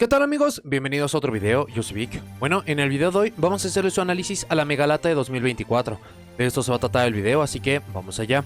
¿Qué tal amigos? Bienvenidos a otro video, yo soy Vic. Bueno, en el video de hoy vamos a hacer su análisis a la Megalata de 2024. De esto se va a tratar el video, así que vamos allá.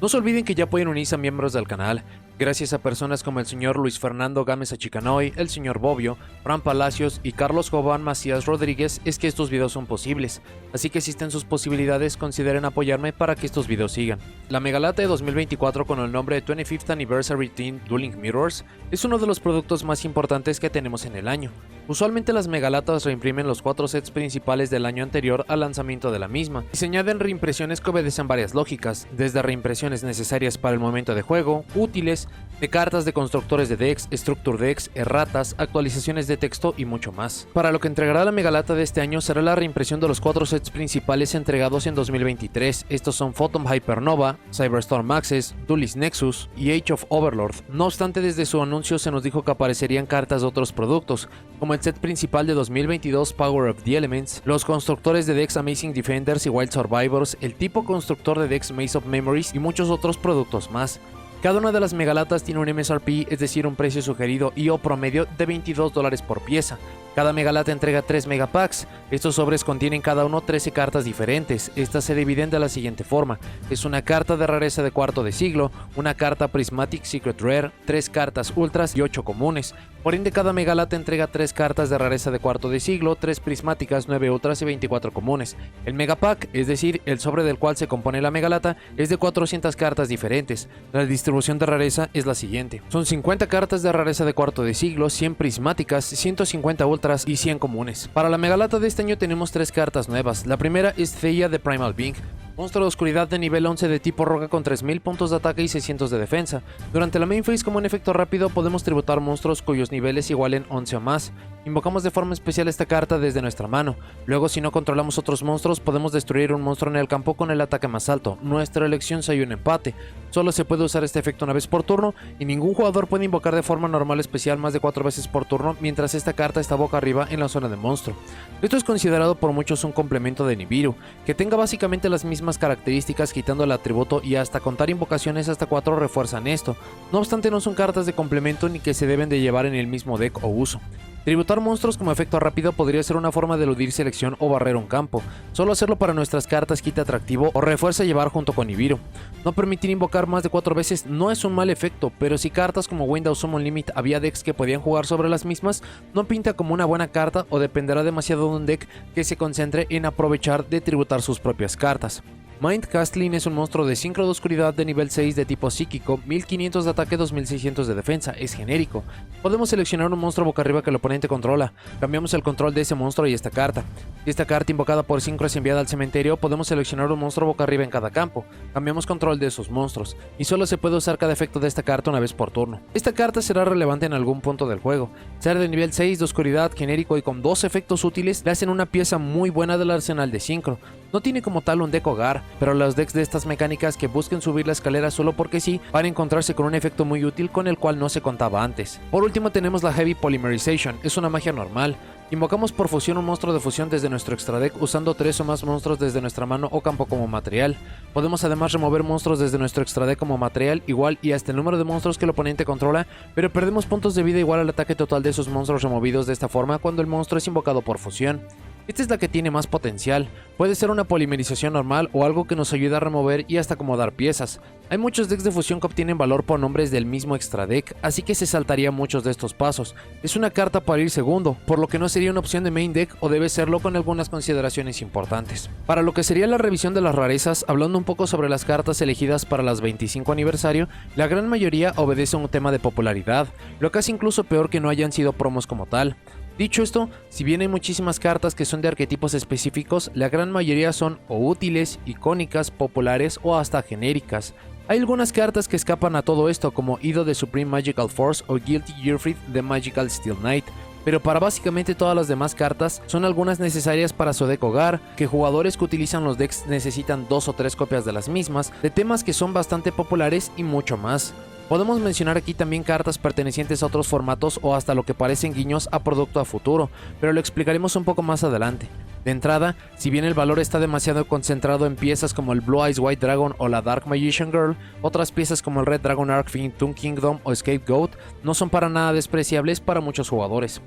No se olviden que ya pueden unirse a miembros del canal, gracias a personas como el señor Luis Fernando Gámez Achicanoy, el señor Bobbio, Fran Palacios y Carlos Jován Macías Rodríguez es que estos videos son posibles, así que si están sus posibilidades consideren apoyarme para que estos videos sigan. La Megalata de 2024 con el nombre de 25th Anniversary Teen Dueling Mirrors es uno de los productos más importantes que tenemos en el año. Usualmente las Megalatas reimprimen los 4 sets principales del año anterior al lanzamiento de la misma, y se añaden reimpresiones que obedecen varias lógicas, desde reimpresiones necesarias para el momento de juego, útiles, de cartas de constructores de decks, structure decks, erratas, actualizaciones de texto y mucho más. Para lo que entregará la Megalata de este año será la reimpresión de los 4 sets principales entregados en 2023, estos son Photon Hypernova, Cyberstorm Access, Duelist Nexus y Age of Overlord. No obstante, desde su anuncio se nos dijo que aparecerían cartas de otros productos, como el set principal de 2022 Power of the Elements, los constructores de decks Amazing Defenders y Wild Survivors, el tipo constructor de decks Maze of Memories y muchos otros productos más. Cada una de las Megalatas tiene un MSRP, es decir, un precio sugerido y o promedio de $22 por pieza. Cada Megalata entrega 3 Megapacks. Estos sobres contienen cada uno 13 cartas diferentes. Estas se dividen de la siguiente forma: es una carta de rareza de cuarto de siglo, una carta Prismatic Secret Rare, 3 cartas ultras y 8 comunes. Por ende, cada Megalata entrega 3 cartas de rareza de cuarto de siglo, 3 prismáticas, 9 ultras y 24 comunes. El Megapack, es decir, el sobre del cual se compone la Megalata, es de 400 cartas diferentes. La distribución de rareza es la siguiente: son 50 cartas de rareza de cuarto de siglo, 100 prismáticas, 150 ultras y 100 comunes. Para la Megalata de este año tenemos 3 cartas nuevas. La primera es Theia de Primal Being, monstruo de oscuridad de nivel 11 de tipo roca con 3000 puntos de ataque y 600 de defensa. Durante la main phase, como un efecto rápido, podemos tributar monstruos cuyos niveles igualen 11 o más. Invocamos de forma especial esta carta desde nuestra mano. Luego, si no controlamos otros monstruos, podemos destruir un monstruo en el campo con el ataque más alto. Nuestra elección si hay un empate. Solo se puede usar este efecto una vez por turno, y ningún jugador puede invocar de forma normal especial más de 4 veces por turno mientras esta carta está boca arriba en la zona de monstruo. Esto es considerado por muchos un complemento de Nibiru, que tenga básicamente las mismas características quitando el atributo, y hasta contar invocaciones hasta 4 refuerzan esto. No obstante, no son cartas de complemento ni que se deben de llevar en el mismo deck o uso. Tributar monstruos como efecto rápido podría ser una forma de eludir selección o barrer un campo. Solo hacerlo para nuestras cartas quita atractivo o refuerza llevar junto con Nibiru. No permitir invocar más de 4 veces no es un mal efecto, pero si cartas como Window Summon Limit había decks que podían jugar sobre las mismas, no pinta como una buena carta o dependerá demasiado de un deck que se concentre en aprovechar de tributar sus propias cartas. Mind Castling es un monstruo de sincro de oscuridad de nivel 6 de tipo psíquico, 1500 de ataque, 2600 de defensa, es genérico. Podemos seleccionar un monstruo boca arriba que el oponente controla, cambiamos el control de ese monstruo y esta carta. Si esta carta invocada por 5 es enviada al cementerio, podemos seleccionar un monstruo boca arriba en cada campo, cambiamos control de esos monstruos, y solo se puede usar cada efecto de esta carta una vez por turno. Esta carta será relevante en algún punto del juego. Ser de nivel 6 de oscuridad, genérico y con 2 efectos útiles le hacen una pieza muy buena del arsenal de sincro. No tiene como tal un deck hogar, pero los decks de estas mecánicas que busquen subir la escalera solo porque sí, van a encontrarse con un efecto muy útil con el cual no se contaba antes. Por último tenemos la Heavy Polymerization, es una magia normal. Invocamos por fusión un monstruo de fusión desde nuestro extra deck usando 3 o más monstruos desde nuestra mano o campo como material. Podemos además remover monstruos desde nuestro extra deck como material igual y hasta el número de monstruos que el oponente controla, pero perdemos puntos de vida igual al ataque total de esos monstruos removidos de esta forma cuando el monstruo es invocado por fusión. Esta es la que tiene más potencial, puede ser una polimerización normal o algo que nos ayude a remover y hasta acomodar piezas. Hay muchos decks de fusión que obtienen valor por nombres del mismo extra deck, así que se saltaría muchos de estos pasos. Es una carta para ir segundo, por lo que no sería una opción de main deck o debe serlo con algunas consideraciones importantes. Para lo que sería la revisión de las rarezas, hablando un poco sobre las cartas elegidas para las 25 aniversario, la gran mayoría obedece a un tema de popularidad, lo que hace incluso peor que no hayan sido promos como tal. Dicho esto, si bien hay muchísimas cartas que son de arquetipos específicos, la gran mayoría son o útiles, icónicas, populares o hasta genéricas. Hay algunas cartas que escapan a todo esto como Ido de Supreme Magical Force o Guilty Gearfried de Magical Steel Knight, pero para básicamente todas las demás cartas son algunas necesarias para su deck hogar, que jugadores que utilizan los decks necesitan 2 o 3 copias de las mismas, de temas que son bastante populares y mucho más. Podemos mencionar aquí también cartas pertenecientes a otros formatos o hasta lo que parecen guiños a producto a futuro, pero lo explicaremos un poco más adelante. De entrada, si bien el valor está demasiado concentrado en piezas como el Blue Eyes White Dragon o la Dark Magician Girl, otras piezas como el Red Dragon Arc Fiend, Toon Kingdom o Scapegoat no son para nada despreciables para muchos jugadores.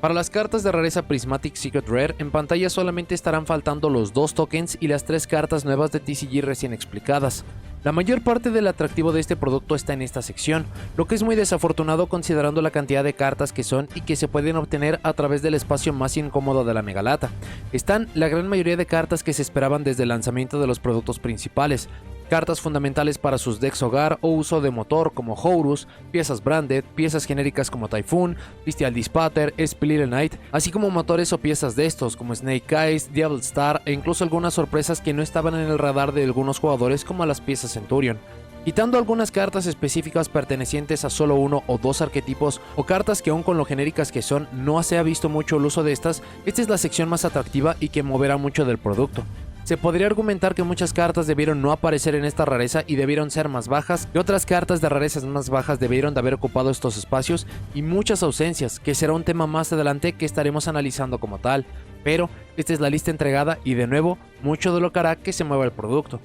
Para las cartas de rareza Prismatic Secret Rare, en pantalla solamente estarán faltando los 2 tokens y las 3 cartas nuevas de TCG recién explicadas. La mayor parte del atractivo de este producto está en esta sección, lo que es muy desafortunado considerando la cantidad de cartas que son y que se pueden obtener a través del espacio más incómodo de la Megalata. Están la gran mayoría de cartas que se esperaban desde el lanzamiento de los productos principales, cartas fundamentales para sus decks hogar o uso de motor como Horus, piezas branded, piezas genéricas como Typhoon, Bestial Dispater, Split Knight, así como motores o piezas de estos como Snake Eyes, Diablo Star e incluso algunas sorpresas que no estaban en el radar de algunos jugadores como las piezas Centurion. Quitando algunas cartas específicas pertenecientes a solo 1 o 2 arquetipos o cartas que aún con lo genéricas que son no se ha visto mucho el uso de estas, esta es la sección más atractiva y que moverá mucho del producto. Se podría argumentar que muchas cartas debieron no aparecer en esta rareza y debieron ser más bajas, y otras cartas de rarezas más bajas debieron de haber ocupado estos espacios, y muchas ausencias, que será un tema más adelante que estaremos analizando como tal. Pero esta es la lista entregada y de nuevo, mucho de lo que hará que se mueva el producto.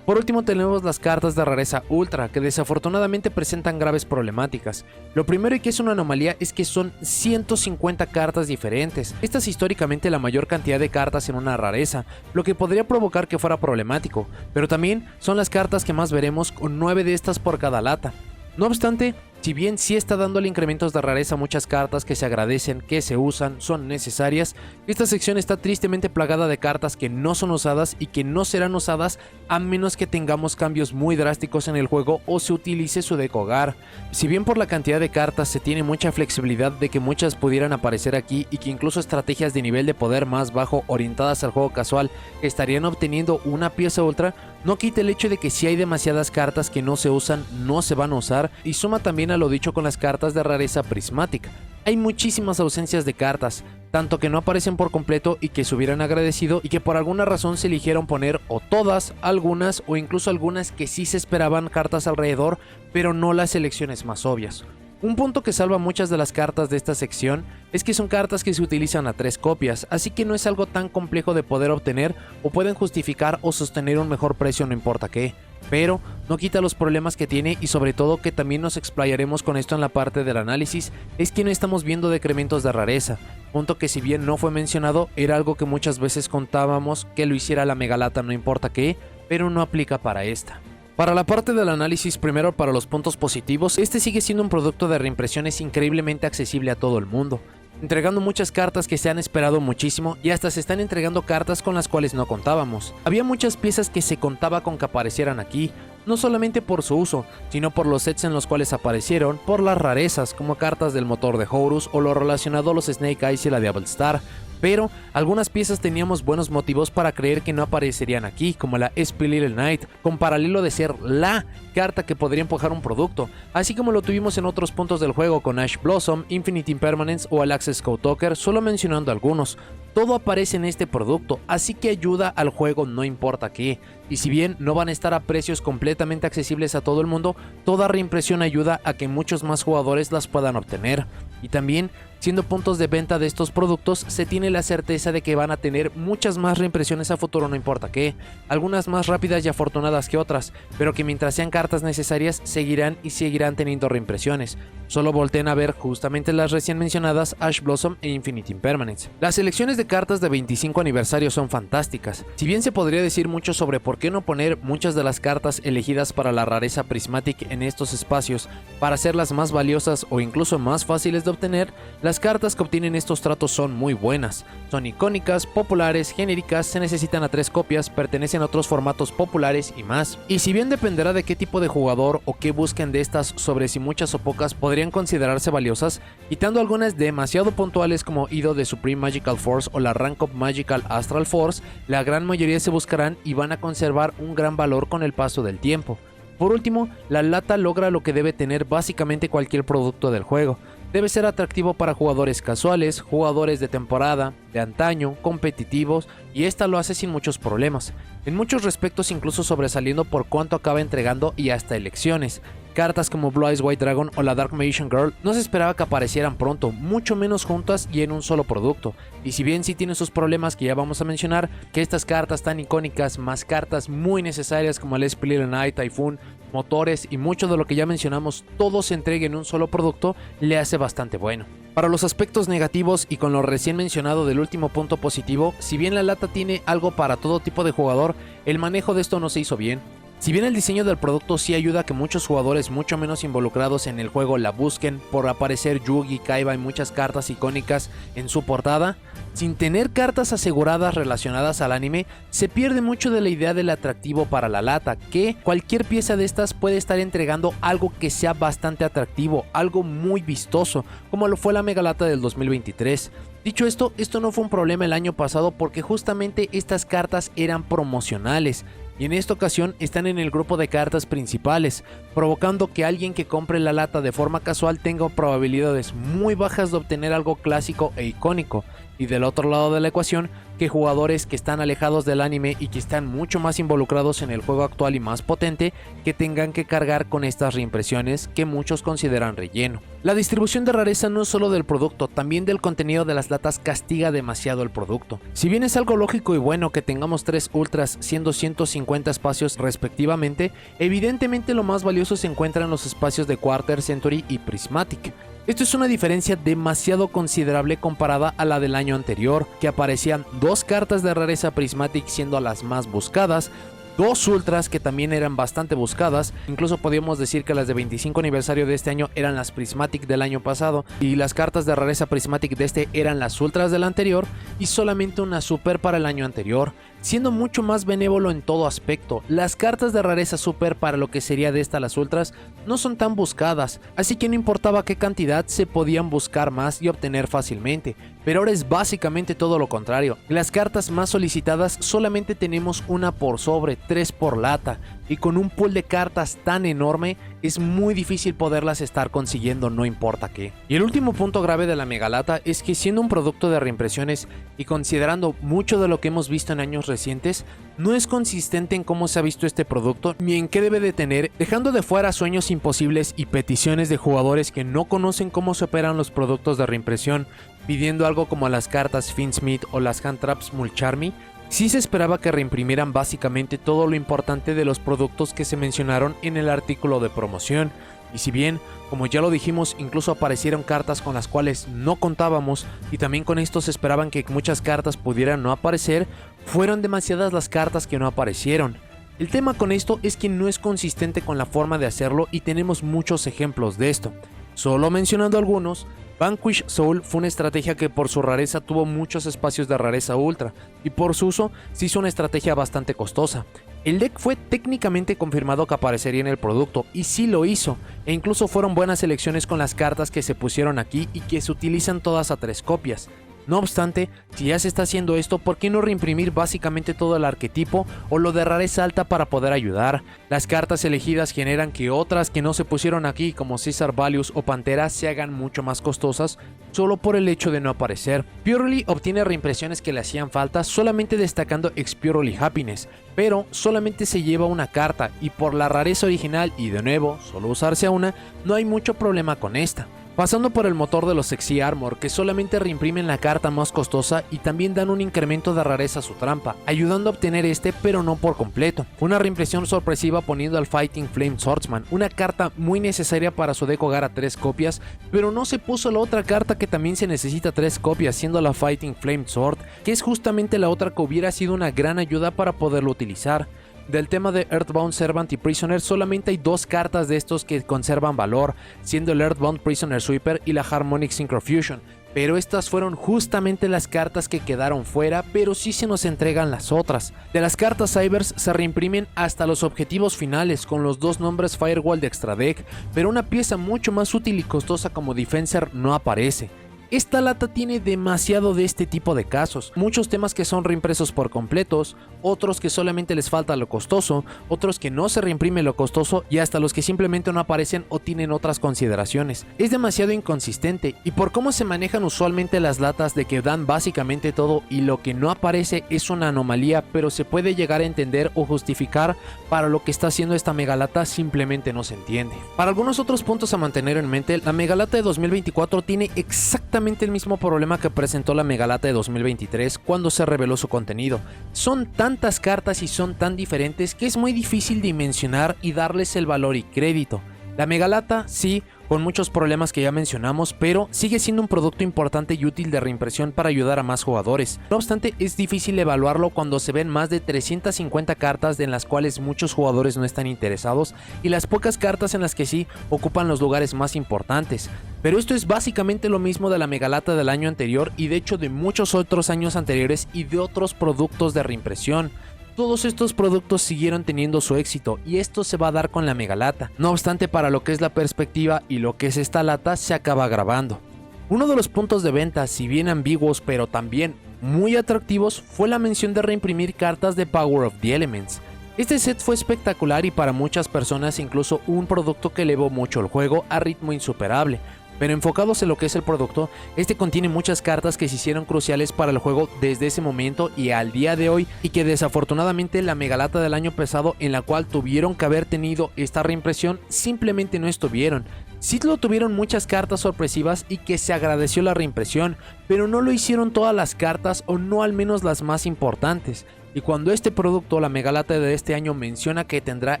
Por último tenemos las cartas de rareza ultra, que desafortunadamente presentan graves problemáticas. Lo primero y que es una anomalía es que son 150 cartas diferentes. Esta es históricamente la mayor cantidad de cartas en una rareza, lo que podría provocar que fuera problemático, pero también son las cartas que más veremos con 9 de estas por cada lata. No obstante, si bien sí está dándole incrementos de rareza a muchas cartas que se agradecen, que se usan, son necesarias, esta sección está tristemente plagada de cartas que no son usadas y que no serán usadas a menos que tengamos cambios muy drásticos en el juego o se utilice su deck hogar. Si bien por la cantidad de cartas se tiene mucha flexibilidad de que muchas pudieran aparecer aquí y que incluso estrategias de nivel de poder más bajo orientadas al juego casual estarían obteniendo una pieza ultra, no quita el hecho de que si hay demasiadas cartas que no se usan, no se van a usar, y suma también a lo dicho con las cartas de rareza prismática. Hay muchísimas ausencias de cartas, tanto que no aparecen por completo y que se hubieran agradecido y que por alguna razón se eligieron poner o todas, algunas o incluso algunas que sí se esperaban cartas alrededor, pero no las selecciones más obvias. Un punto que salva muchas de las cartas de esta sección es que son cartas que se utilizan a 3 copias, así que no es algo tan complejo de poder obtener o pueden justificar o sostener un mejor precio no importa qué, pero no quita los problemas que tiene y sobre todo que también nos explayaremos con esto en la parte del análisis, es que no estamos viendo decrementos de rareza, punto que si bien no fue mencionado era algo que muchas veces contábamos que lo hiciera la Megalata no importa qué, pero no aplica para esta. Para la parte del análisis, primero para los puntos positivos, este sigue siendo un producto de reimpresiones increíblemente accesible a todo el mundo, entregando muchas cartas que se han esperado muchísimo y hasta se están entregando cartas con las cuales no contábamos. Había muchas piezas que se contaba con que aparecieran aquí, no solamente por su uso, sino por los sets en los cuales aparecieron, por las rarezas como cartas del motor de Horus o lo relacionado a los Snake Eyes y la Diablo Star. Pero algunas piezas teníamos buenos motivos para creer que no aparecerían aquí, como la Split Knight, con paralelo de ser la carta que podría empujar un producto, así como lo tuvimos en otros puntos del juego con Ash Blossom, Infinite Impermanence o el Access Scout Talker, solo mencionando algunos. Todo aparece en este producto, así que ayuda al juego no importa qué, y si bien no van a estar a precios completamente accesibles a todo el mundo, toda reimpresión ayuda a que muchos más jugadores las puedan obtener. Y también, siendo puntos de venta de estos productos, se tiene la certeza de que van a tener muchas más reimpresiones a futuro no importa qué, algunas más rápidas y afortunadas que otras, pero que mientras sean cartas necesarias seguirán y seguirán teniendo reimpresiones. Solo volteen a ver justamente las recién mencionadas Ash Blossom e Infinite Impermanence. Las selecciones de cartas de 25 aniversario son fantásticas. Si bien se podría decir mucho sobre por qué no poner muchas de las cartas elegidas para la rareza Prismatic en estos espacios para hacerlas más valiosas o incluso más fáciles de obtener, las cartas que obtienen estos tratos son muy buenas. Son icónicas, populares, genéricas, se necesitan a 3 copias, pertenecen a otros formatos populares y más. Y si bien dependerá de qué tipo de jugador o qué busquen de estas sobre si muchas o pocas podrían considerarse valiosas, quitando algunas demasiado puntuales como Ido de Supreme Magical Force o la Rank Up Magical Astral Force, la gran mayoría se buscarán y van a conservar un gran valor con el paso del tiempo. Por último, la lata logra lo que debe tener básicamente cualquier producto del juego. Debe ser atractivo para jugadores casuales, jugadores de temporada, de antaño, competitivos, y esta lo hace sin muchos problemas. En muchos respectos incluso sobresaliendo por cuánto acaba entregando y hasta elecciones. Cartas como Blue Eyes White Dragon o la Dark Magician Girl no se esperaba que aparecieran pronto, mucho menos juntas y en un solo producto. Y si bien sí tienen sus problemas que ya vamos a mencionar, que estas cartas tan icónicas más cartas muy necesarias como el Split Night, Typhoon, motores y mucho de lo que ya mencionamos, todo se entregue en un solo producto, le hace bastante bueno. Para los aspectos negativos y con lo recién mencionado del último punto positivo, si bien la lata tiene algo para todo tipo de jugador, el manejo de esto no se hizo bien. Si bien el diseño del producto sí ayuda a que muchos jugadores mucho menos involucrados en el juego la busquen por aparecer Yugi, Kaiba y muchas cartas icónicas en su portada, sin tener cartas aseguradas relacionadas al anime, se pierde mucho de la idea del atractivo para la lata, que cualquier pieza de estas puede estar entregando algo que sea bastante atractivo, algo muy vistoso, como lo fue la Mega Lata del 2023. Dicho esto no fue un problema el año pasado porque justamente estas cartas eran promocionales. Y en esta ocasión están en el grupo de cartas principales, provocando que alguien que compre la lata de forma casual tenga probabilidades muy bajas de obtener algo clásico e icónico. Y del otro lado de la ecuación, que jugadores que están alejados del anime y que están mucho más involucrados en el juego actual y más potente, que tengan que cargar con estas reimpresiones que muchos consideran relleno. La distribución de rareza no es solo del producto, también del contenido de las latas castiga demasiado el producto. Si bien es algo lógico y bueno que tengamos 3 ultras siendo 150 espacios respectivamente, evidentemente lo más valioso se encuentra en los espacios de Quarter Century y Prismatic. Esto es una diferencia demasiado considerable comparada a la del año anterior, que aparecían 2 cartas de rareza Prismatic siendo las más buscadas, 2 ultras que también eran bastante buscadas, incluso podríamos decir que las de 25 aniversario de este año eran las Prismatic del año pasado y las cartas de rareza Prismatic de este eran las ultras del anterior y solamente una super para el año anterior, siendo mucho más benévolo en todo aspecto. Las cartas de rareza super para lo que sería de esta las ultras no son tan buscadas, así que no importaba qué cantidad se podían buscar más y obtener fácilmente, pero ahora es básicamente todo lo contrario. Las cartas más solicitadas solamente tenemos una por sobre, 3 por lata, y con un pool de cartas tan enorme es muy difícil poderlas estar consiguiendo no importa qué. Y el último punto grave de la Megalata es que siendo un producto de reimpresiones y considerando mucho de lo que hemos visto en años recientes, no es consistente en cómo se ha visto este producto ni en qué debe de tener, dejando de fuera sueños imposibles y peticiones de jugadores que no conocen cómo se operan los productos de reimpresión, pidiendo algo como las cartas Finsmith o las Hand Traps Mulcharmy. Sí se esperaba que reimprimieran básicamente todo lo importante de los productos que se mencionaron en el artículo de promoción, y si bien, como ya lo dijimos, incluso aparecieron cartas con las cuales no contábamos y también con esto se esperaban que muchas cartas pudieran no aparecer, fueron demasiadas las cartas que no aparecieron. El tema con esto es que no es consistente con la forma de hacerlo y tenemos muchos ejemplos de esto. Solo mencionando algunos, Vanquish Soul fue una estrategia que por su rareza tuvo muchos espacios de rareza ultra, y por su uso se hizo una estrategia bastante costosa. El deck fue técnicamente confirmado que aparecería en el producto, y sí lo hizo, e incluso fueron buenas elecciones con las cartas que se pusieron aquí y que se utilizan todas a 3 copias. No obstante, si ya se está haciendo esto, ¿por qué no reimprimir básicamente todo el arquetipo o lo de rareza alta para poder ayudar? Las cartas elegidas generan que otras que no se pusieron aquí, como Caesar Valus o Pantera, se hagan mucho más costosas solo por el hecho de no aparecer. Purely obtiene reimpresiones que le hacían falta solamente destacando Ex-Purely Happiness, pero solamente se lleva una carta y por la rareza original y de nuevo solo usarse una, no hay mucho problema con esta. Pasando por el motor de los Sexy Armor, que solamente reimprimen la carta más costosa y también dan un incremento de rareza a su trampa, ayudando a obtener este pero no por completo. Una reimpresión sorpresiva poniendo al Fighting Flame Swordsman, una carta muy necesaria para su deck hogar a 3 copias, pero no se puso la otra carta que también se necesita 3 copias, siendo la Fighting Flame Sword, que es justamente la otra que hubiera sido una gran ayuda para poderlo utilizar. Del tema de Earthbound Servant y Prisoner solamente hay 2 cartas de estos que conservan valor, siendo el Earthbound Prisoner Sweeper y la Harmonic Synchrofusion, pero estas fueron justamente las cartas que quedaron fuera, pero sí se nos entregan las otras. De las cartas Cybers se reimprimen hasta los objetivos finales con los 2 nombres Firewall de Extra Deck, pero una pieza mucho más útil y costosa como Defensor no aparece. Esta lata tiene demasiado de este tipo de casos, muchos temas que son reimpresos por completos, otros que solamente les falta lo costoso, otros que no se reimprime lo costoso y hasta los que simplemente no aparecen o tienen otras consideraciones. Es demasiado inconsistente y por cómo se manejan usualmente las latas de que dan básicamente todo y lo que no aparece es una anomalía, pero se puede llegar a entender o justificar para lo que está haciendo esta megalata simplemente no se entiende. Para algunos otros puntos a mantener en mente, la megalata de 2024 tiene exactamente el mismo problema que presentó la megalata de 2023 cuando se reveló su contenido. Son tantas cartas y son tan diferentes que es muy difícil dimensionar y darles el valor y crédito. La megalata, sí, con muchos problemas que ya mencionamos, pero sigue siendo un producto importante y útil de reimpresión para ayudar a más jugadores. No obstante, es difícil evaluarlo cuando se ven más de 350 cartas en las cuales muchos jugadores no están interesados y las pocas cartas en las que sí ocupan los lugares más importantes. Pero esto es básicamente lo mismo de la megalata del año anterior y de hecho de muchos otros años anteriores y de otros productos de reimpresión. Todos estos productos siguieron teniendo su éxito y esto se va a dar con la megalata. No obstante, para lo que es la perspectiva y lo que es esta lata se acaba agravando. Uno de los puntos de venta, si bien ambiguos pero también muy atractivos, fue la mención de reimprimir cartas de Power of the Elements. Este set fue espectacular y para muchas personas incluso un producto que elevó mucho el juego a ritmo insuperable. Pero enfocados en lo que es el producto, este contiene muchas cartas que se hicieron cruciales para el juego desde ese momento y al día de hoy, y que desafortunadamente la megalata del año pasado en la cual tuvieron que haber tenido esta reimpresión simplemente no estuvieron. Sí lo tuvieron muchas cartas sorpresivas y que se agradeció la reimpresión, pero no lo hicieron todas las cartas o no al menos las más importantes. Y cuando este producto, la megalata de este año, menciona que tendrá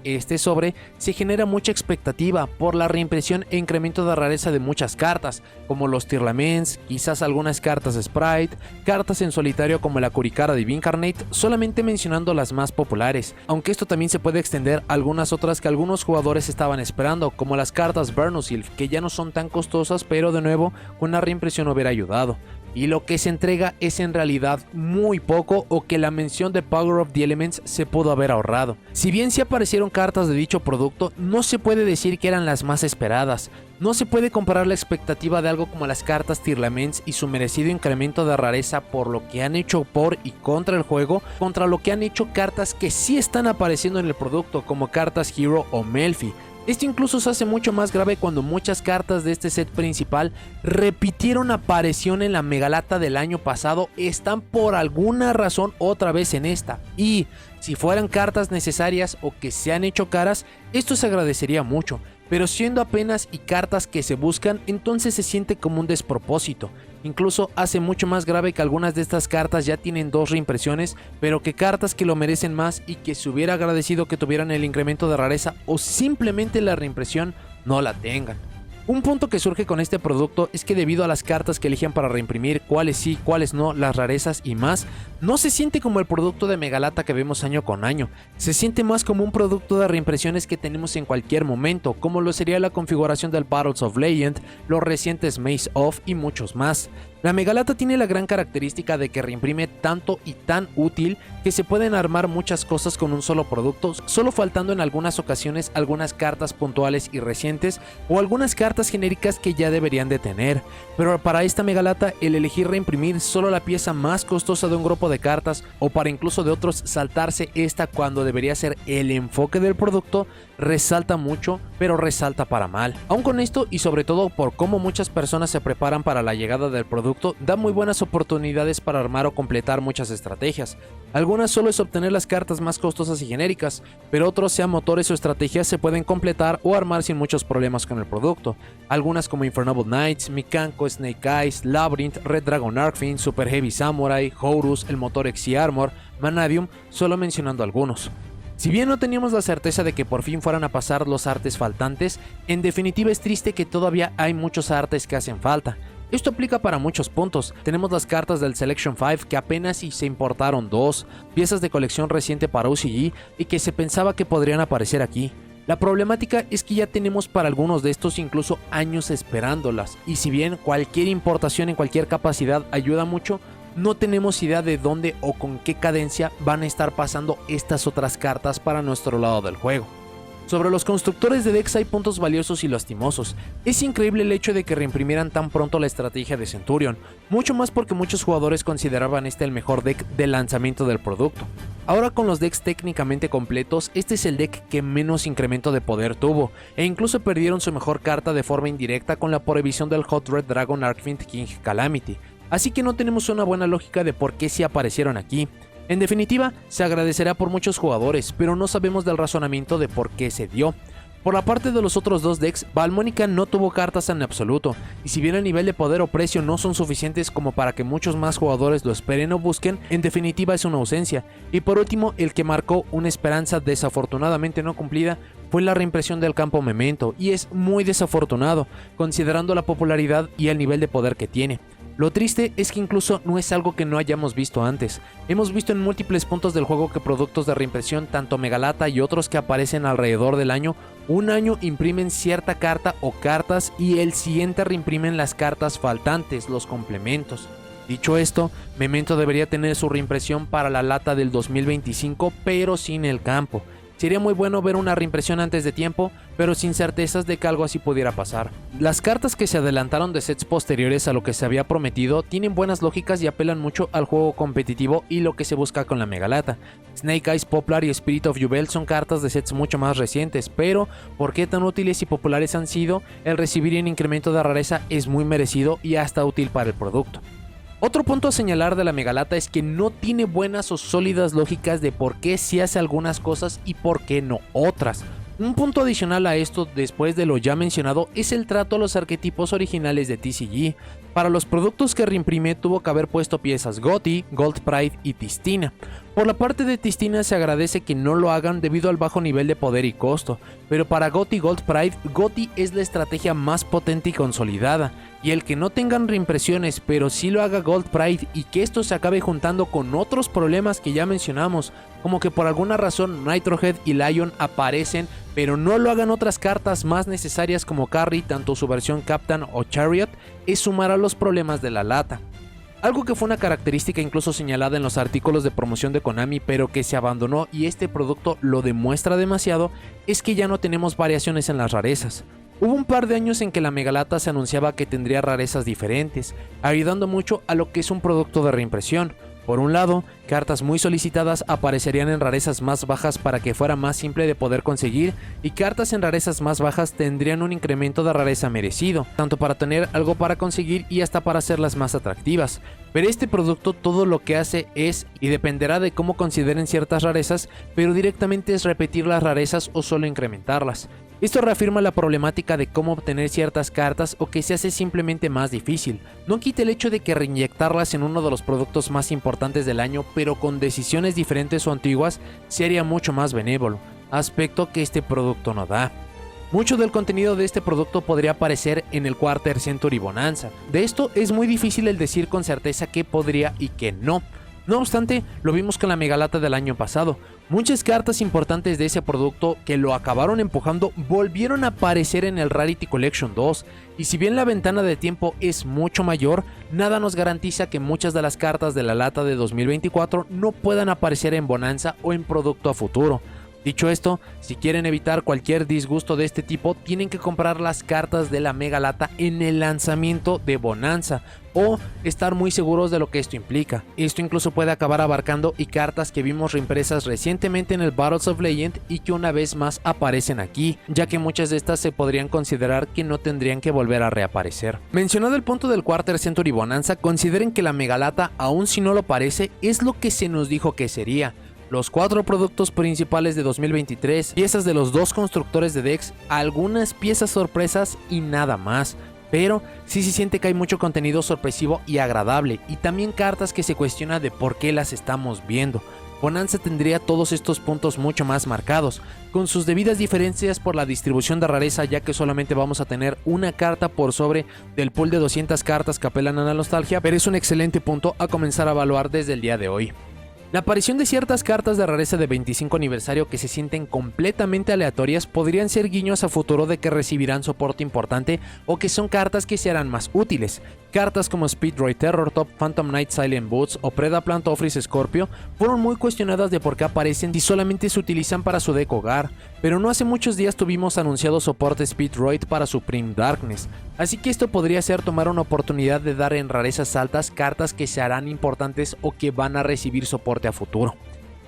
este sobre, se genera mucha expectativa por la reimpresión e incremento de rareza de muchas cartas, como los Tearlaments, quizás algunas cartas Sprite, cartas en solitario como la Curicara de Incarnate, solamente mencionando las más populares, aunque esto también se puede extender a algunas otras que algunos jugadores estaban esperando, como las cartas Burnosilf, que ya no son tan costosas, pero de nuevo, una reimpresión hubiera ayudado. Y lo que se entrega es en realidad muy poco o que la mención de Power of the Elements se pudo haber ahorrado. Si bien sí aparecieron cartas de dicho producto, no se puede decir que eran las más esperadas. No se puede comparar la expectativa de algo como las cartas Tearlaments y su merecido incremento de rareza por lo que han hecho por y contra el juego, contra lo que han hecho cartas que sí están apareciendo en el producto como cartas Hero o Melfi. Esto incluso se hace mucho más grave cuando muchas cartas de este set principal repitieron aparición en la megalata del año pasado, están por alguna razón otra vez en esta. Y si fueran cartas necesarias o que se han hecho caras, esto se agradecería mucho. Pero siendo apenas y cartas que se buscan, entonces se siente como un despropósito. Incluso hace mucho más grave que algunas de estas cartas ya tienen 2 reimpresiones, pero que cartas que lo merecen más y que se hubiera agradecido que tuvieran el incremento de rareza o simplemente la reimpresión no la tengan. Un punto que surge con este producto es que debido a las cartas que eligen para reimprimir, cuáles sí, cuáles no, las rarezas y más, no se siente como el producto de megalata que vemos año con año, se siente más como un producto de reimpresiones que tenemos en cualquier momento, como lo sería la configuración del Battles of Legend, los recientes Maze of y muchos más. La megalata tiene la gran característica de que reimprime tanto y tan útil que se pueden armar muchas cosas con un solo producto, solo faltando en algunas ocasiones algunas cartas puntuales y recientes o algunas cartas genéricas que ya deberían de tener. Pero para esta megalata el elegir reimprimir solo la pieza más costosa de un grupo de cartas o para incluso de otros saltarse esta cuando debería ser el enfoque del producto resalta mucho, pero resalta para mal. Aún con esto y sobre todo por cómo muchas personas se preparan para la llegada del producto, da muy buenas oportunidades para armar o completar muchas estrategias. Algunas solo es obtener las cartas más costosas y genéricas, pero otros sean motores o estrategias se pueden completar o armar sin muchos problemas con el producto. Algunas como Infernable Knights, Mikanko, Snake Eyes, Labyrinth, Red Dragon Arcfin, Super Heavy Samurai, Horus, el motor Xe Armor, Vanadium, solo mencionando algunos. Si bien no teníamos la certeza de que por fin fueran a pasar los artes faltantes, en definitiva es triste que todavía hay muchos artes que hacen falta. Esto aplica para muchos puntos. Tenemos las cartas del Selection 5 que apenas si se importaron 2, piezas de colección reciente para UCG y que se pensaba que podrían aparecer aquí. La problemática es que ya tenemos para algunos de estos incluso años esperándolas, y si bien cualquier importación en cualquier capacidad ayuda mucho, no tenemos idea de dónde o con qué cadencia van a estar pasando estas otras cartas para nuestro lado del juego. Sobre los constructores de decks hay puntos valiosos y lastimosos. Es increíble el hecho de que reimprimieran tan pronto la estrategia de Centurion, mucho más porque muchos jugadores consideraban este el mejor deck del lanzamiento del producto. Ahora con los decks técnicamente completos, este es el deck que menos incremento de poder tuvo, e incluso perdieron su mejor carta de forma indirecta con la prohibición del Hot Red Dragon Arcfiend King Calamity, así que no tenemos una buena lógica de por qué sí aparecieron aquí. En definitiva, se agradecerá por muchos jugadores, pero no sabemos del razonamiento de por qué se dio. Por la parte de los otros dos decks, Valmónica no tuvo cartas en absoluto, y si bien el nivel de poder o precio no son suficientes como para que muchos más jugadores lo esperen o busquen, en definitiva es una ausencia. Y por último, el que marcó una esperanza desafortunadamente no cumplida fue la reimpresión del campo Memento, y es muy desafortunado, considerando la popularidad y el nivel de poder que tiene. Lo triste es que incluso no es algo que no hayamos visto antes. Hemos visto en múltiples puntos del juego que productos de reimpresión, tanto Megalata y otros que aparecen alrededor del año, un año imprimen cierta carta o cartas y el siguiente reimprimen las cartas faltantes, los complementos. Dicho esto, Memento debería tener su reimpresión para la lata del 2025, pero sin el campo. Sería muy bueno ver una reimpresión antes de tiempo, pero sin certezas de que algo así pudiera pasar. Las cartas que se adelantaron de sets posteriores a lo que se había prometido tienen buenas lógicas y apelan mucho al juego competitivo y lo que se busca con la Megalata. Snake Eyes, Poplar y Spirit of Jubel son cartas de sets mucho más recientes, pero por qué tan útiles y populares han sido, el recibir un incremento de rareza es muy merecido y hasta útil para el producto. Otro punto a señalar de la Megalata es que no tiene buenas o sólidas lógicas de por qué sí hace algunas cosas y por qué no otras. Un punto adicional a esto, después de lo ya mencionado, es el trato a los arquetipos originales de TCG. Para los productos que reimprime tuvo que haber puesto piezas Gotti, Gold Pride y Tistina. Por la parte de Tistina se agradece que no lo hagan debido al bajo nivel de poder y costo, pero para Gotti Gold Pride, Gotti es la estrategia más potente y consolidada, y el que no tengan reimpresiones pero sí lo haga Gold Pride y que esto se acabe juntando con otros problemas que ya mencionamos, como que por alguna razón Nitrohead y Lion aparecen pero no lo hagan otras cartas más necesarias como Carry, tanto su versión Captain o Chariot, es sumar a los problemas de la lata. Algo que fue una característica incluso señalada en los artículos de promoción de Konami pero que se abandonó y este producto lo demuestra demasiado, es que ya no tenemos variaciones en las rarezas. Hubo un par de años en que la Megalata se anunciaba que tendría rarezas diferentes, ayudando mucho a lo que es un producto de reimpresión. Por un lado, cartas muy solicitadas aparecerían en rarezas más bajas para que fuera más simple de poder conseguir, y cartas en rarezas más bajas tendrían un incremento de rareza merecido, tanto para tener algo para conseguir y hasta para hacerlas más atractivas. Pero este producto todo lo que hace es, y dependerá de cómo consideren ciertas rarezas, pero directamente es repetir las rarezas o solo incrementarlas. Esto reafirma la problemática de cómo obtener ciertas cartas o que se hace simplemente más difícil. No quita el hecho de que reinyectarlas en uno de los productos más importantes del año, pero con decisiones diferentes o antiguas, sería mucho más benévolo, aspecto que este producto no da. Mucho del contenido de este producto podría aparecer en el Quarter Century Bonanza. De esto es muy difícil el decir con certeza qué podría y qué no. No obstante, lo vimos con la Megalata del año pasado. Muchas cartas importantes de ese producto que lo acabaron empujando volvieron a aparecer en el Rarity Collection 2, y si bien la ventana de tiempo es mucho mayor, nada nos garantiza que muchas de las cartas de la lata de 2024 no puedan aparecer en Bonanza o en producto a futuro. Dicho esto, si quieren evitar cualquier disgusto de este tipo, tienen que comprar las cartas de la Megalata en el lanzamiento de Bonanza o estar muy seguros de lo que esto implica. Esto incluso puede acabar abarcando y cartas que vimos reimpresas recientemente en el Battles of Legend y que una vez más aparecen aquí, ya que muchas de estas se podrían considerar que no tendrían que volver a reaparecer. Mencionado el punto del Quarter Century Bonanza, consideren que la Megalata, aun si no lo parece, es lo que se nos dijo que sería. Los 4 productos principales de 2023, piezas de los 2 constructores de decks, algunas piezas sorpresas y nada más. Pero sí se siente que hay mucho contenido sorpresivo y agradable, y también cartas que se cuestiona de por qué las estamos viendo. Bonanza tendría todos estos puntos mucho más marcados, con sus debidas diferencias por la distribución de rareza, ya que solamente vamos a tener una carta por sobre del pool de 200 cartas que apelan a la nostalgia, pero es un excelente punto a comenzar a evaluar desde el día de hoy. La aparición de ciertas cartas de rareza de 25 aniversario que se sienten completamente aleatorias podrían ser guiños a futuro de que recibirán soporte importante o que son cartas que se harán más útiles. Cartas como Speed Droid Terror Top, Phantom Knight Silent Boots o Predaplant Office Scorpio fueron muy cuestionadas de por qué aparecen y solamente se utilizan para su deck hogar, pero no hace muchos días tuvimos anunciado soporte Speed Droid para Supreme Darkness, así que esto podría ser tomar una oportunidad de dar en rarezas altas cartas que se harán importantes o que van a recibir soporte a futuro.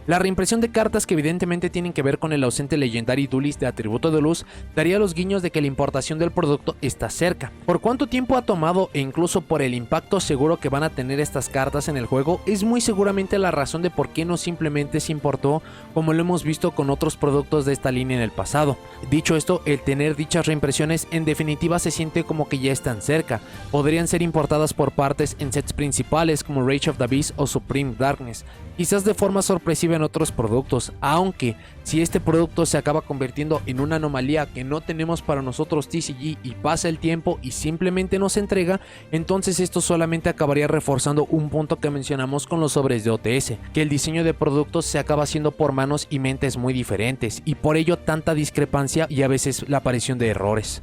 La reimpresión de cartas que evidentemente tienen que ver con el ausente Legendary Duelist de atributo de luz daría los guiños de que la importación del producto está cerca. Por cuánto tiempo ha tomado e incluso por el impacto seguro que van a tener estas cartas en el juego es muy seguramente la razón de por qué no simplemente se importó como lo hemos visto con otros productos de esta línea en el pasado. Dicho esto, el tener dichas reimpresiones en definitiva se siente como que ya están cerca. Podrían ser importadas por partes en sets principales como Rage of the Beast o Supreme Darkness, quizás de forma sorpresiva en otros productos, aunque si este producto se acaba convirtiendo en una anomalía que no tenemos para nosotros TCG y pasa el tiempo y simplemente no se entrega, entonces esto solamente acabaría reforzando un punto que mencionamos con los sobres de OTS, que el diseño de productos se acaba haciendo por manos y mentes muy diferentes, y por ello tanta discrepancia y a veces la aparición de errores.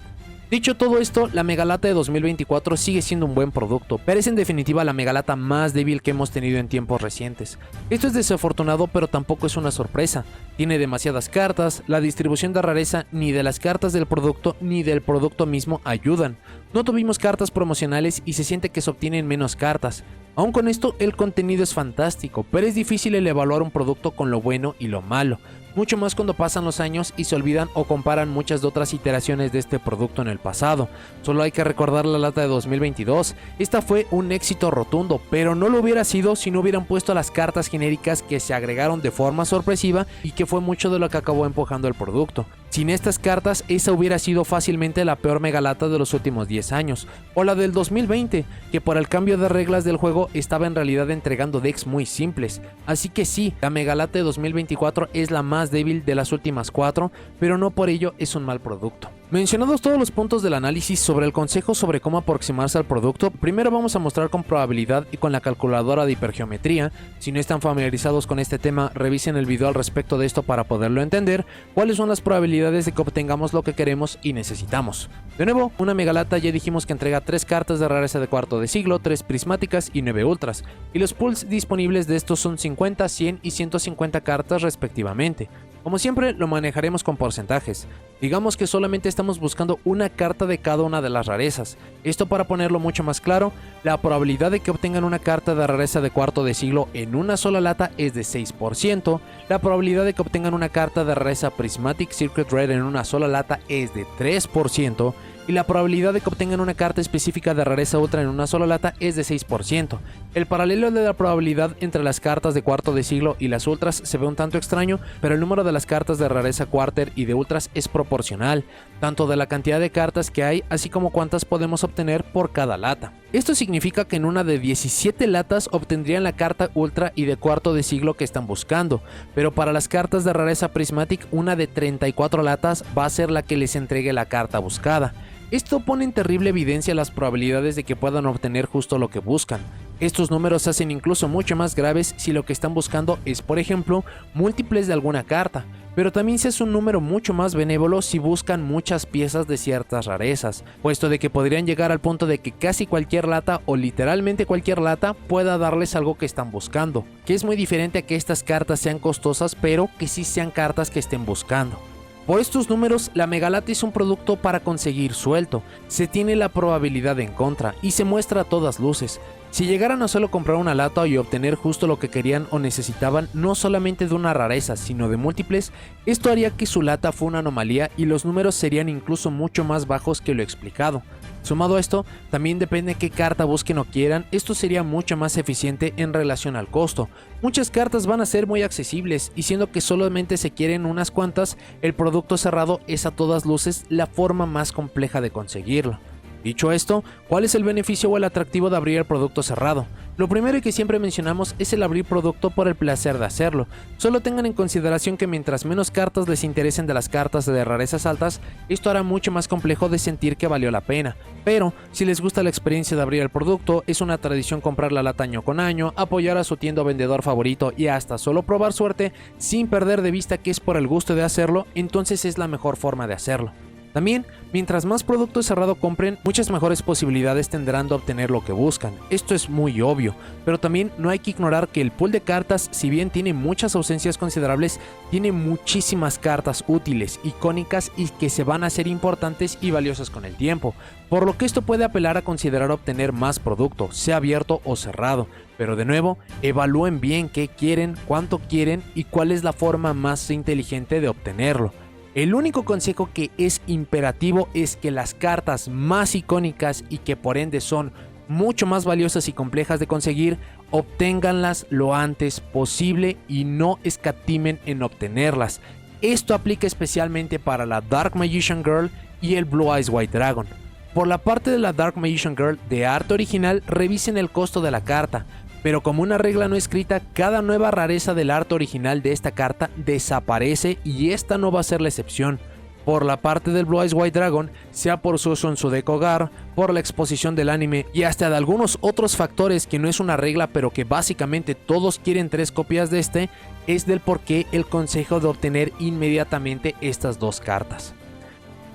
Dicho todo esto, la Megalata de 2024 sigue siendo un buen producto, pero es en definitiva la Megalata más débil que hemos tenido en tiempos recientes. Esto es desafortunado, pero tampoco es una sorpresa. Tiene demasiadas cartas, la distribución de rareza ni de las cartas del producto ni del producto mismo ayudan. No tuvimos cartas promocionales y se siente que se obtienen menos cartas. Aún con esto, el contenido es fantástico, pero es difícil el evaluar un producto con lo bueno y lo malo. Mucho más cuando pasan los años y se olvidan o comparan muchas de otras iteraciones de este producto en el pasado. Solo hay que recordar la lata de 2022, esta fue un éxito rotundo, pero no lo hubiera sido si no hubieran puesto las cartas genéricas que se agregaron de forma sorpresiva y que fue mucho de lo que acabó empujando el producto. Sin estas cartas, esa hubiera sido fácilmente la peor Megalata de los últimos 10 años, o la del 2020, que por el cambio de reglas del juego estaba en realidad entregando decks muy simples. Así que sí, la Megalata de 2024 es la más débil de las últimas 4, pero no por ello es un mal producto. Mencionados todos los puntos del análisis sobre el consejo sobre cómo aproximarse al producto, primero vamos a mostrar con probabilidad y con la calculadora de hipergeometría. Si no están familiarizados con este tema, revisen el video al respecto de esto para poderlo entender, cuáles son las probabilidades de que obtengamos lo que queremos y necesitamos. De nuevo, una Megalata ya dijimos que entrega 3 cartas de rareza de cuarto de siglo, 3 prismáticas y 9 ultras, y los pools disponibles de estos son 50, 100 y 150 cartas respectivamente. Como siempre, lo manejaremos con porcentajes. Digamos que solamente estamos buscando una carta de cada una de las rarezas. Esto para ponerlo mucho más claro, la probabilidad de que obtengan una carta de rareza de cuarto de siglo en una sola lata es de 6%, la probabilidad de que obtengan una carta de rareza Prismatic Circuit Red en una sola lata es de 3%, y la probabilidad de que obtengan una carta específica de rareza ultra en una sola lata es de 6%. El paralelo de la probabilidad entre las cartas de cuarto de siglo y las ultras se ve un tanto extraño, pero el número de las cartas de rareza quarter y de ultras es proporcional, tanto de la cantidad de cartas que hay, así como cuántas podemos obtener por cada lata. Esto significa que en una de 17 latas obtendrían la carta ultra y de cuarto de siglo que están buscando, pero para las cartas de rareza Prismatic, una de 34 latas va a ser la que les entregue la carta buscada. Esto pone en terrible evidencia las probabilidades de que puedan obtener justo lo que buscan. Estos números se hacen incluso mucho más graves si lo que están buscando es, por ejemplo, múltiples de alguna carta, pero también se hace un número mucho más benévolo si buscan muchas piezas de ciertas rarezas, puesto de que podrían llegar al punto de que casi cualquier lata o literalmente cualquier lata pueda darles algo que están buscando, que es muy diferente a que estas cartas sean costosas pero que sí sean cartas que estén buscando. Por estos números, la Megalata es un producto para conseguir suelto, se tiene la probabilidad en contra y se muestra a todas luces. Si llegaran a solo comprar una lata y obtener justo lo que querían o necesitaban, no solamente de una rareza, sino de múltiples, esto haría que su lata fuera una anomalía y los números serían incluso mucho más bajos que lo explicado. Sumado a esto, también depende qué carta busquen o quieran, esto sería mucho más eficiente en relación al costo. Muchas cartas van a ser muy accesibles y siendo que solamente se quieren unas cuantas, el producto cerrado es a todas luces la forma más compleja de conseguirlo. Dicho esto, ¿cuál es el beneficio o el atractivo de abrir el producto cerrado? Lo primero y que siempre mencionamos es el abrir producto por el placer de hacerlo. Solo tengan en consideración que mientras menos cartas les interesen de las cartas de rarezas altas, esto hará mucho más complejo de sentir que valió la pena. Pero, si les gusta la experiencia de abrir el producto, es una tradición comprar la lata año con año, apoyar a su tienda o vendedor favorito y hasta solo probar suerte, sin perder de vista que es por el gusto de hacerlo, entonces es la mejor forma de hacerlo. También, mientras más producto cerrado compren, muchas mejores posibilidades tendrán de obtener lo que buscan. Esto es muy obvio, pero también no hay que ignorar que el pool de cartas, si bien tiene muchas ausencias considerables, tiene muchísimas cartas útiles, icónicas y que se van a hacer importantes y valiosas con el tiempo, por lo que esto puede apelar a considerar obtener más producto, sea abierto o cerrado. Pero de nuevo, evalúen bien qué quieren, cuánto quieren y cuál es la forma más inteligente de obtenerlo. El único consejo que es imperativo es que las cartas más icónicas y que por ende son mucho más valiosas y complejas de conseguir, obténganlas lo antes posible y no escatimen en obtenerlas. Esto aplica especialmente para la Dark Magician Girl y el Blue Eyes White Dragon. Por la parte de la Dark Magician Girl de arte original, revisen el costo de la carta, pero como una regla no escrita, cada nueva rareza del arte original de esta carta desaparece y esta no va a ser la excepción. Por la parte del Blue Eyes White Dragon, sea por su uso en su deck hogar, por la exposición del anime y hasta de algunos otros factores que no es una regla pero que básicamente todos quieren 3 copias de este, es del porqué el consejo de obtener inmediatamente estas 2 cartas.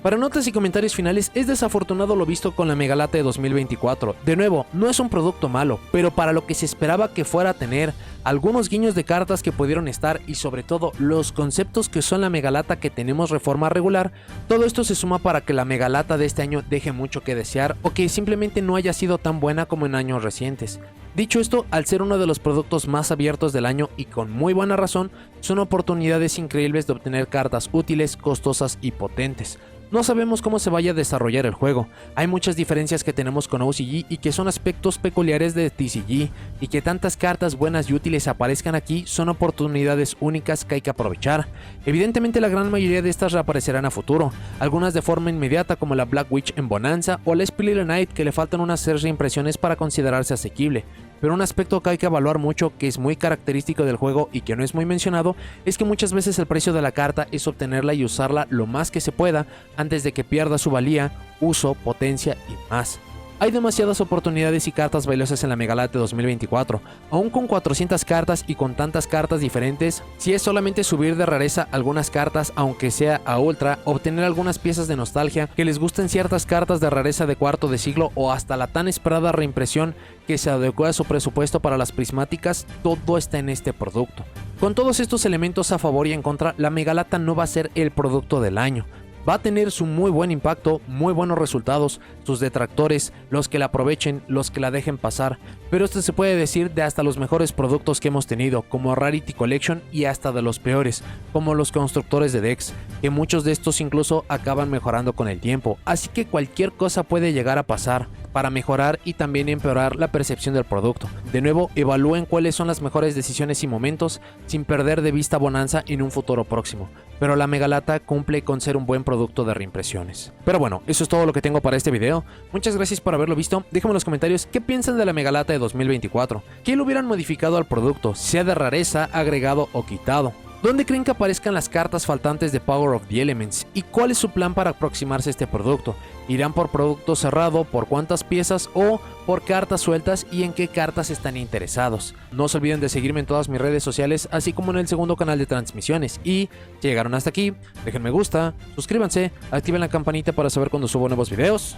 Para notas y comentarios finales, es desafortunado lo visto con la Megalata de 2024. De nuevo, no es un producto malo, pero para lo que se esperaba que fuera a tener, algunos guiños de cartas que pudieron estar y sobre todo los conceptos que son la Megalata que tenemos reforma regular, todo esto se suma para que la Megalata de este año deje mucho que desear o que simplemente no haya sido tan buena como en años recientes. Dicho esto, al ser uno de los productos más abiertos del año y con muy buena razón, son oportunidades increíbles de obtener cartas útiles, costosas y potentes. No sabemos cómo se vaya a desarrollar el juego, hay muchas diferencias que tenemos con OCG y que son aspectos peculiares de TCG, y que tantas cartas buenas y útiles aparezcan aquí son oportunidades únicas que hay que aprovechar. Evidentemente la gran mayoría de estas reaparecerán a futuro, algunas de forma inmediata como la Black Witch en Bonanza o la Split Knight que le faltan unas 6 reimpresiones para considerarse asequible. Pero un aspecto que hay que evaluar mucho, que es muy característico del juego y que no es muy mencionado, es que muchas veces el precio de la carta es obtenerla y usarla lo más que se pueda antes de que pierda su valía, uso, potencia y más. Hay demasiadas oportunidades y cartas valiosas en la Megalata 2024, aún con 400 cartas y con tantas cartas diferentes. Si es solamente subir de rareza algunas cartas, aunque sea a ultra, obtener algunas piezas de nostalgia, que les gusten ciertas cartas de rareza de cuarto de siglo o hasta la tan esperada reimpresión que se adecua a su presupuesto para las prismáticas, todo está en este producto. Con todos estos elementos a favor y en contra, la Megalata no va a ser el producto del año. Va a tener su muy buen impacto, muy buenos resultados, sus detractores, los que la aprovechen, los que la dejen pasar, pero esto se puede decir de hasta los mejores productos que hemos tenido, como Rarity Collection, y hasta de los peores, como los constructores de decks, que muchos de estos incluso acaban mejorando con el tiempo, así que cualquier cosa puede llegar a pasar para mejorar y también empeorar la percepción del producto. De nuevo, evalúen cuáles son las mejores decisiones y momentos sin perder de vista Bonanza en un futuro próximo, pero la Megalata cumple con ser un buen producto de reimpresiones. Pero bueno, eso es todo lo que tengo para este video. Muchas gracias por haberlo visto. Déjenme en los comentarios qué piensan de la Megalata de 2024. ¿Qué le hubieran modificado al producto, sea de rareza, agregado o quitado? ¿Dónde creen que aparezcan las cartas faltantes de Power of the Elements? ¿Y cuál es su plan para aproximarse a este producto? ¿Irán por producto cerrado, por cuántas piezas o por cartas sueltas y en qué cartas están interesados? No se olviden de seguirme en todas mis redes sociales, así como en el segundo canal de transmisiones. Y si llegaron hasta aquí, dejen me gusta, suscríbanse, activen la campanita para saber cuando subo nuevos videos.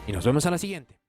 Y nos vemos en la siguiente.